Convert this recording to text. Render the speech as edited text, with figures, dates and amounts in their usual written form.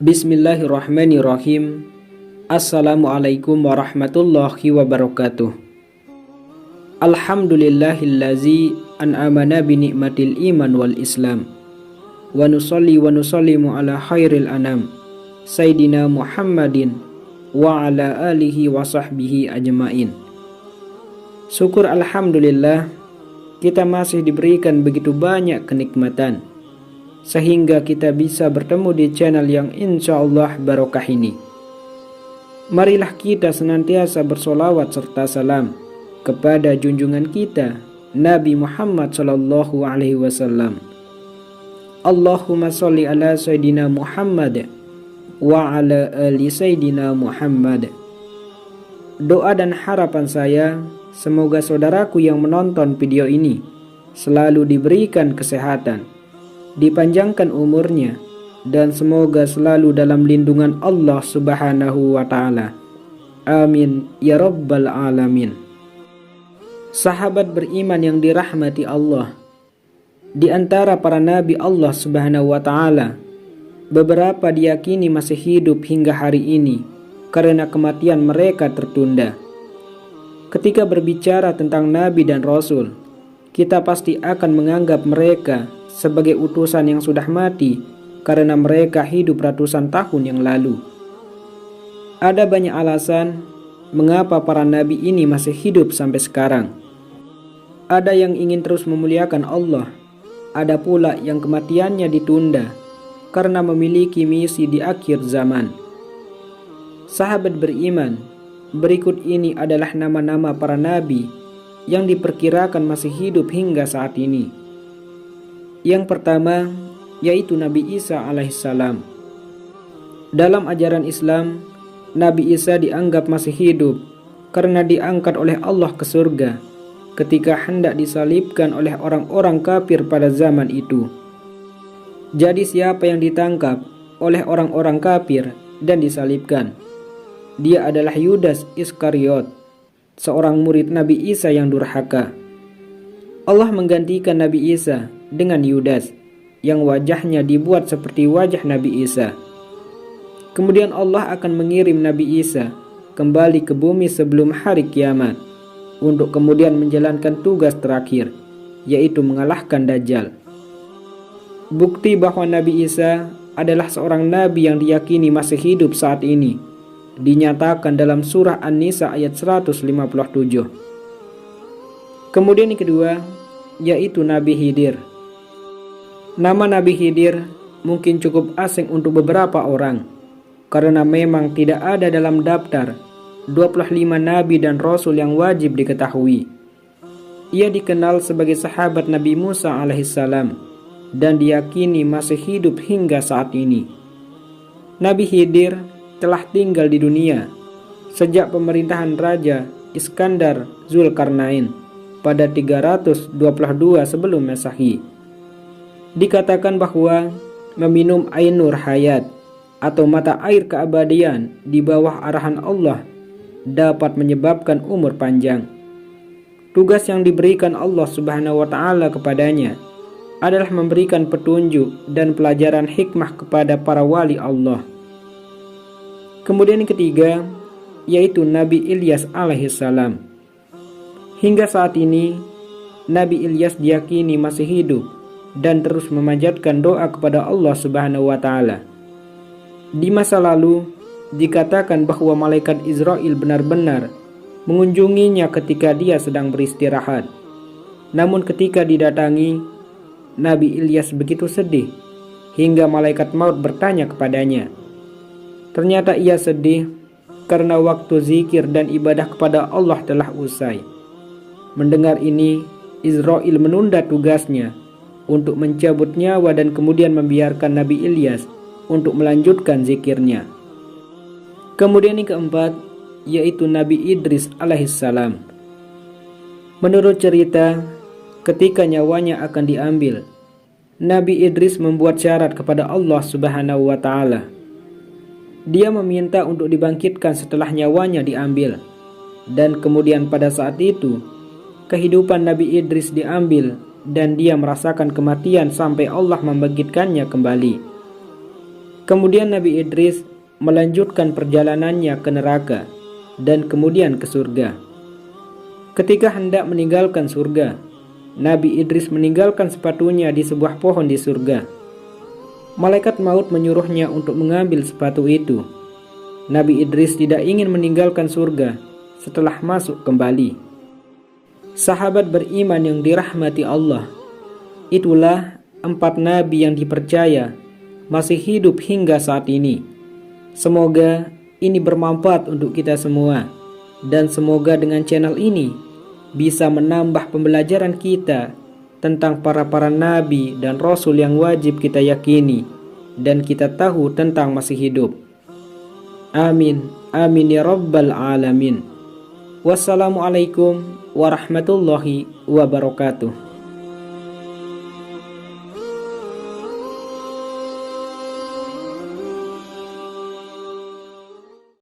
Bismillahirrahmanirrahim. Assalamualaikum warahmatullahi wabarakatuh. Alhamdulillahillazi an'amana binikmatil iman wal islam. Wa nusalli wa nusallimu ala khairil anam Sayyidina Muhammadin wa ala alihi wa sahbihi ajmain. Syukur alhamdulillah, kita masih diberikan begitu banyak kenikmatan sehingga kita bisa bertemu di channel yang insya Allah barokah ini. Marilah kita senantiasa bersolawat serta salam kepada junjungan kita Nabi Muhammad sallallahu alaihi wasallam. Allahumma sholli ala Sayyidina Muhammad wa ala ali Sayyidina Muhammad. Doa dan harapan saya, semoga saudaraku yang menonton video ini selalu diberikan kesehatan, dipanjangkan umurnya, dan semoga selalu dalam lindungan Allah Subhanahu wa Ta'ala. Amin ya Rabbal Alamin. Sahabat beriman yang dirahmati Allah, di antara para nabi Allah Subhanahu wa Ta'ala, beberapa diyakini masih hidup hingga hari ini karena kematian mereka tertunda. Ketika berbicara tentang nabi dan rasul, kita pasti akan menganggap mereka sebagai utusan yang sudah mati karena mereka hidup ratusan tahun yang lalu. Ada banyak alasan mengapa para nabi ini masih hidup sampai sekarang. Ada yang ingin terus memuliakan Allah, ada pula yang kematiannya ditunda karena memiliki misi di akhir zaman. Sahabat beriman, berikut ini adalah nama-nama para nabi yang diperkirakan masih hidup hingga saat ini. Yang pertama yaitu Nabi Isa alaihissalam. Dalam ajaran Islam, Nabi Isa dianggap masih hidup karena diangkat oleh Allah ke surga ketika hendak disalibkan oleh orang-orang kafir pada zaman itu. Jadi siapa yang ditangkap oleh orang-orang kafir dan disalibkan? Dia adalah Yudas Iskariot, seorang murid Nabi Isa yang durhaka. Allah menggantikan Nabi Isa dengan Yudas yang wajahnya dibuat seperti wajah Nabi Isa. Kemudian Allah akan mengirim Nabi Isa kembali ke bumi sebelum hari kiamat untuk kemudian menjalankan tugas terakhir, yaitu mengalahkan Dajjal. Bukti bahwa Nabi Isa adalah seorang nabi yang diyakini masih hidup saat ini dinyatakan dalam surah An-Nisa ayat 157. Kemudian yang kedua yaitu Nabi Khidir. Nama Nabi Khidir mungkin cukup asing untuk beberapa orang karena memang tidak ada dalam daftar 25 nabi dan rasul yang wajib diketahui. Ia dikenal sebagai sahabat Nabi Musa alaihissalam dan diyakini masih hidup hingga saat ini. Nabi Khidir telah tinggal di dunia sejak pemerintahan Raja Iskandar Zulkarnain pada 322 sebelum Masehi. Dikatakan bahwa meminum air nur hayat atau mata air keabadian di bawah arahan Allah dapat menyebabkan umur panjang. Tugas yang diberikan Allah Subhanahu wa Ta'ala kepadanya adalah memberikan petunjuk dan pelajaran hikmah kepada para wali Allah. Kemudian yang ketiga yaitu Nabi Ilyas alaihissalam. Hingga saat ini Nabi Ilyas diyakini masih hidup dan terus memanjatkan doa kepada Allah Subhanahu wa Ta'ala. Di masa lalu dikatakan bahwa malaikat Israel benar-benar mengunjunginya ketika dia sedang beristirahat. Namun ketika didatangi, Nabi Ilyas begitu sedih hingga malaikat maut bertanya kepadanya. Ternyata ia sedih karena waktu zikir dan ibadah kepada Allah telah usai. Mendengar ini, Israel menunda tugasnya untuk mencabut nyawa dan kemudian membiarkan Nabi Ilyas untuk melanjutkan zikirnya. Kemudian yang keempat yaitu Nabi Idris alaihissalam. Menurut cerita, ketika nyawanya akan diambil, Nabi Idris membuat syarat kepada Allah Subhanahu wa Ta'ala. Dia meminta untuk dibangkitkan setelah nyawanya diambil, dan kemudian pada saat itu kehidupan Nabi Idris diambil dan dia merasakan kematian sampai Allah membangkitkannya kembali. Kemudian Nabi Idris melanjutkan perjalanannya ke neraka dan kemudian ke surga. Ketika hendak meninggalkan surga, Nabi Idris meninggalkan sepatunya di sebuah pohon di surga. Malaikat maut menyuruhnya untuk mengambil sepatu itu. Nabi Idris tidak ingin meninggalkan surga setelah masuk kembali. Sahabat beriman yang dirahmati Allah, itulah 4 nabi yang dipercaya masih hidup hingga saat ini. Semoga ini bermanfaat untuk kita semua, dan semoga dengan channel ini bisa menambah pembelajaran kita tentang para nabi dan rasul yang wajib kita yakini dan kita tahu tentang masih hidup. Amin, amin ya rabbal alamin. Wassalamualaikum warahmatullahi wabarakatuh.